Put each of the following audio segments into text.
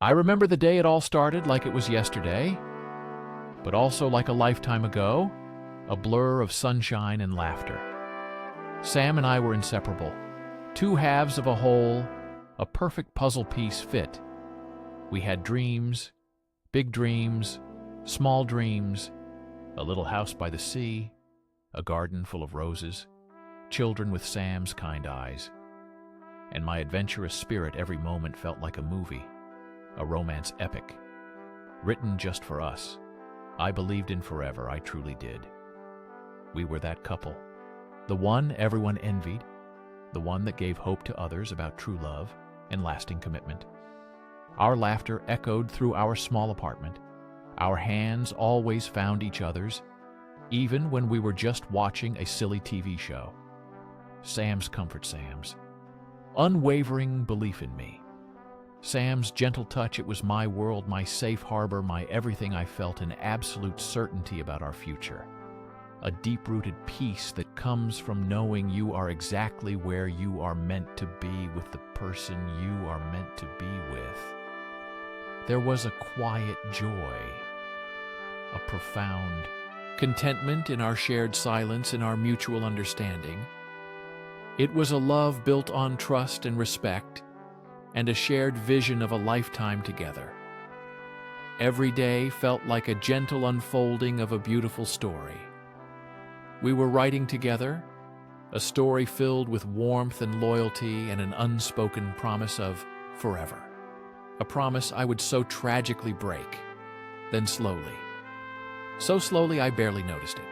I remember the day it all started like it was yesterday, but also like a lifetime ago, a blur of sunshine and laughter. Sam and I were inseparable, two halves of a whole, a perfect puzzle piece fit. We had dreams, big dreams, small dreams, a little house by the sea, a garden full of roses, children with Sam's kind eyes. And my adventurous spirit every moment felt like a movie, a romance epic, written just for us. I believed in forever, I truly did. We were that couple, the one everyone envied, the one that gave hope to others about true love and lasting commitment. Our laughter echoed through our small apartment. Our hands always found each other's, even when we were just watching a silly TV show. Sam's comfort, Sam's unwavering belief in me. Sam's gentle touch, it was my world, my safe harbor, my everything. I felt an absolute certainty about our future. A deep-rooted peace that comes from knowing you are exactly where you are meant to be with the person you are meant to be with. There was a quiet joy, a profound contentment in our shared silence, in our mutual understanding. It was a love built on trust and respect, and a shared vision of a lifetime together. Every day felt like a gentle unfolding of a beautiful story. We were writing together, a story filled with warmth and loyalty and an unspoken promise of forever. A promise I would so tragically break, then slowly. So slowly I barely noticed it.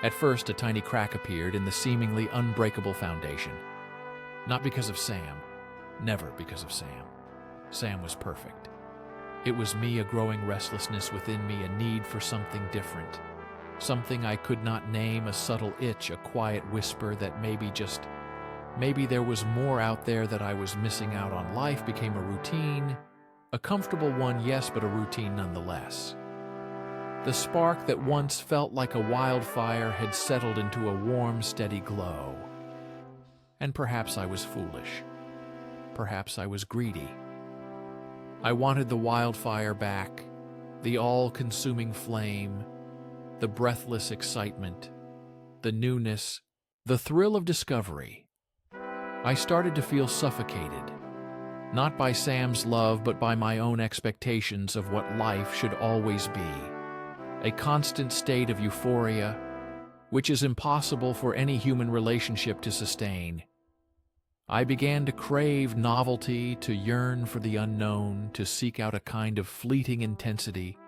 At first, a tiny crack appeared in the seemingly unbreakable foundation. Not because of Sam. Never because of Sam. Sam was perfect. It was me, a growing restlessness within me, a need for something different. Something I could not name, a subtle itch, a quiet whisper that maybe there was more out there that I was missing out on. Life became a routine, a comfortable one, yes, but a routine nonetheless. The spark that once felt like a wildfire had settled into a warm, steady glow. And perhaps I was foolish. Perhaps I was greedy. I wanted the wildfire back, the all-consuming flame, the breathless excitement, the newness, the thrill of discovery. I started to feel suffocated, not by Sam's love, but by my own expectations of what life should always be. A constant state of euphoria, which is impossible for any human relationship to sustain. I began to crave novelty, to yearn for the unknown, to seek out a kind of fleeting intensity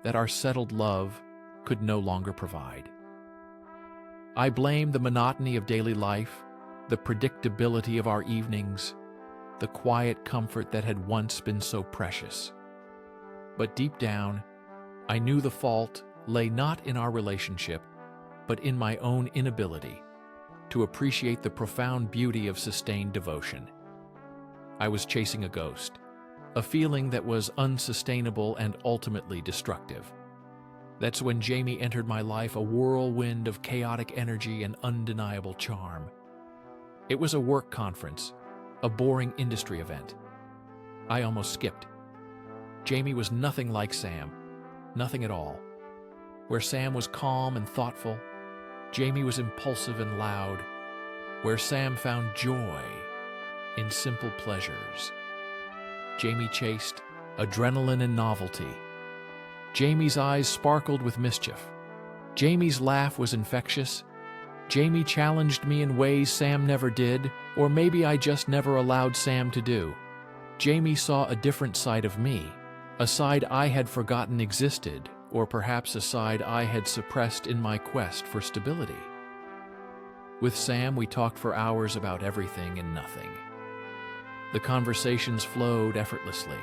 that our settled love could no longer provide. I blamed the monotony of daily life, the predictability of our evenings, the quiet comfort that had once been so precious. But deep down, I knew the fault lay not in our relationship, but in my own inability to appreciate the profound beauty of sustained devotion. I was chasing a ghost, a feeling that was unsustainable and ultimately destructive. That's when Jamie entered my life, a whirlwind of chaotic energy and undeniable charm. It was a work conference, a boring industry event. I almost skipped. Jamie was nothing like Sam, nothing at all. Where Sam was calm and thoughtful, Jamie was impulsive and loud. Where Sam found joy in simple pleasures, Jamie chased adrenaline and novelty. Jamie's eyes sparkled with mischief. Jamie's laugh was infectious. Jamie challenged me in ways Sam never did, or maybe I just never allowed Sam to do. Jamie saw a different side of me, a side I had forgotten existed, or perhaps a side I had suppressed in my quest for stability. With Sam, we talked for hours about everything and nothing. The conversations flowed effortlessly.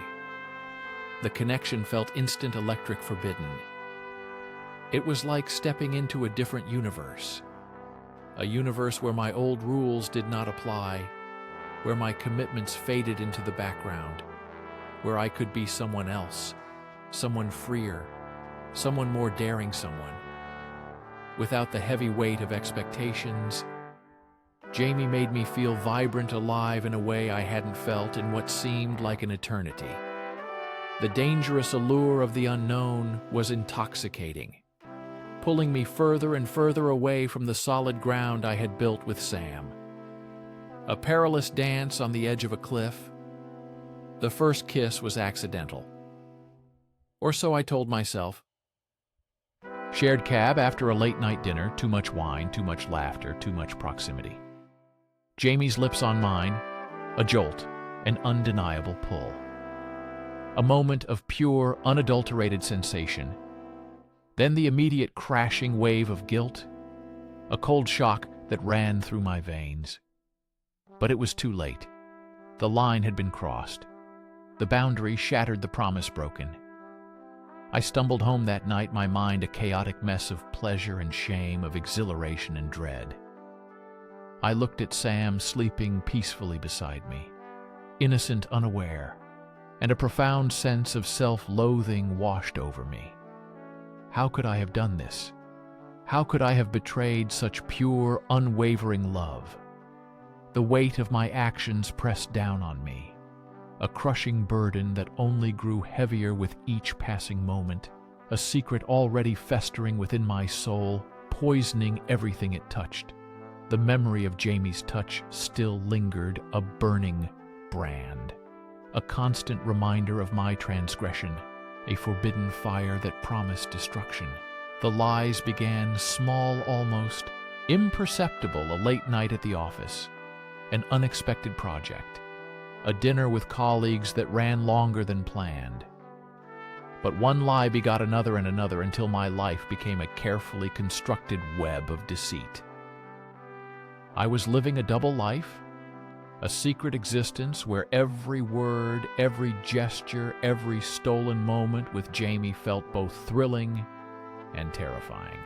The connection felt instant, electric, forbidden. It was like stepping into a different universe. A universe where my old rules did not apply, where my commitments faded into the background, where I could be someone else, someone freer, someone more daring, someone without the heavy weight of expectations. Jamie made me feel vibrant, alive in a way I hadn't felt in what seemed like an eternity. The dangerous allure of the unknown was intoxicating, pulling me further and further away from the solid ground I had built with Sam. A perilous dance on the edge of a cliff. The first kiss was accidental. Or so I told myself. Shared cab after a late-night dinner, too much wine, too much laughter, too much proximity. Jamie's lips on mine, a jolt, an undeniable pull. A moment of pure, unadulterated sensation. Then the immediate crashing wave of guilt, a cold shock that ran through my veins. But it was too late. The line had been crossed. The boundary shattered, the promise broken. I stumbled home that night, my mind a chaotic mess of pleasure and shame, of exhilaration and dread. I looked at Sam sleeping peacefully beside me, innocent, unaware, and a profound sense of self-loathing washed over me. How could I have done this? How could I have betrayed such pure, unwavering love? The weight of my actions pressed down on me, a crushing burden that only grew heavier with each passing moment, a secret already festering within my soul, poisoning everything it touched. The memory of Jamie's touch still lingered, a burning brand, a constant reminder of my transgression, a forbidden fire that promised destruction. The lies began small, almost imperceptible, a late night at the office, an unexpected project, a dinner with colleagues that ran longer than planned. But one lie begot another and another until my life became a carefully constructed web of deceit. I was living a double life, a secret existence where every word, every gesture, every stolen moment with Jamie felt both thrilling and terrifying.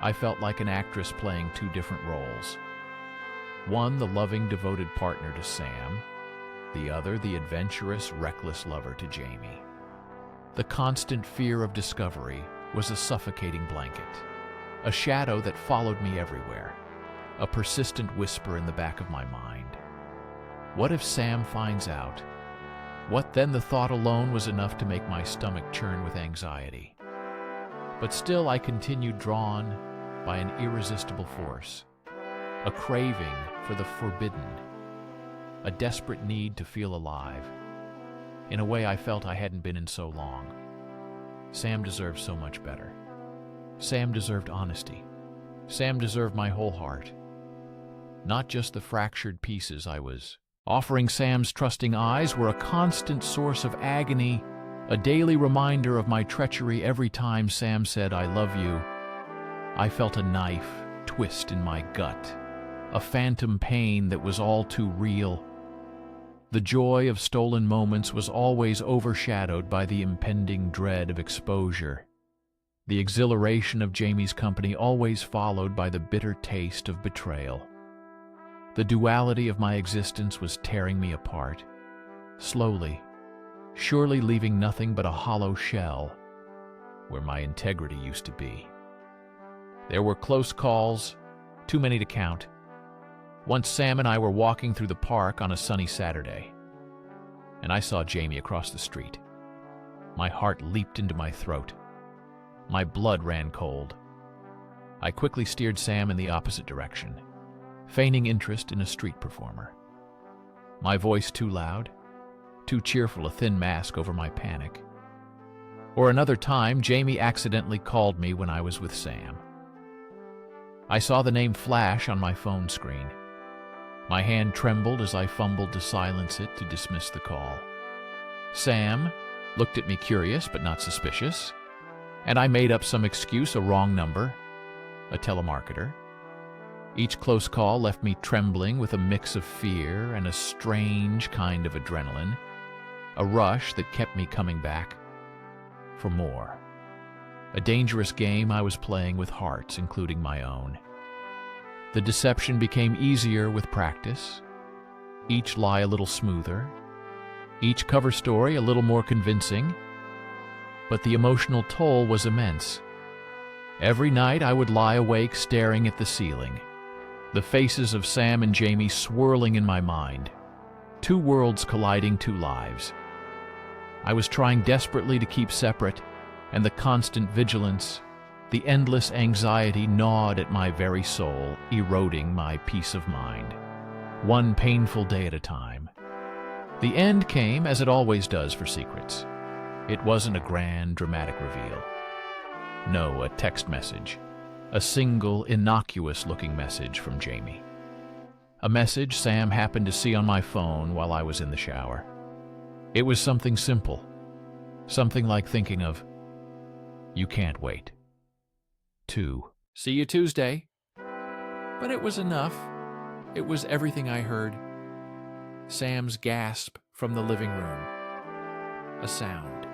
I felt like an actress playing two different roles. One, the loving, devoted partner to Sam. The other, the adventurous, reckless lover to Jamie. The constant fear of discovery was a suffocating blanket, a shadow that followed me everywhere, a persistent whisper in the back of my mind. What if Sam finds out? What then? The thought alone was enough to make my stomach churn with anxiety. But still I continued, drawn by an irresistible force, a craving for the forbidden, a desperate need to feel alive, in a way I felt I hadn't been in so long. Sam deserved so much better. Sam deserved honesty. Sam deserved my whole heart, not just the fractured pieces I was offering. Sam's trusting eyes were a constant source of agony, a daily reminder of my treachery. Every time Sam said, "I love you," I felt a knife twist in my gut, a phantom pain that was all too real. The joy of stolen moments was always overshadowed by the impending dread of exposure. The exhilaration of Jamie's company always followed by the bitter taste of betrayal. The duality of my existence was tearing me apart, slowly, surely leaving nothing but a hollow shell where my integrity used to be. There were close calls, too many to count. Once Sam and I were walking through the park on a sunny Saturday, and I saw Jamie across the street. My heart leaped into my throat. My blood ran cold. I quickly steered Sam in the opposite direction, feigning interest in a street performer. My voice too loud, too cheerful, a thin mask over my panic. Or another time, Jamie accidentally called me when I was with Sam. I saw the name flash on my phone screen. My hand trembled as I fumbled to silence it, to dismiss the call. Sam looked at me, curious but not suspicious, and I made up some excuse, a wrong number, a telemarketer. Each close call left me trembling with a mix of fear and a strange kind of adrenaline, a rush that kept me coming back for more. A dangerous game I was playing with hearts, including my own. The deception became easier with practice, each lie a little smoother, each cover story a little more convincing, but the emotional toll was immense. Every night I would lie awake staring at the ceiling, the faces of Sam and Jamie swirling in my mind, two worlds colliding, two lives. I was trying desperately to keep separate, and the constant vigilance, the endless anxiety gnawed at my very soul, eroding my peace of mind. One painful day at a time. The end came as it always does for secrets. It wasn't a grand, dramatic reveal. No, a text message. A single, innocuous-looking message from Jamie. A message Sam happened to see on my phone while I was in the shower. It was something simple. Something like thinking of, "You can't wait." 2. See you Tuesday. But it was enough. It was everything I heard. Sam's gasp from the living room. A sound.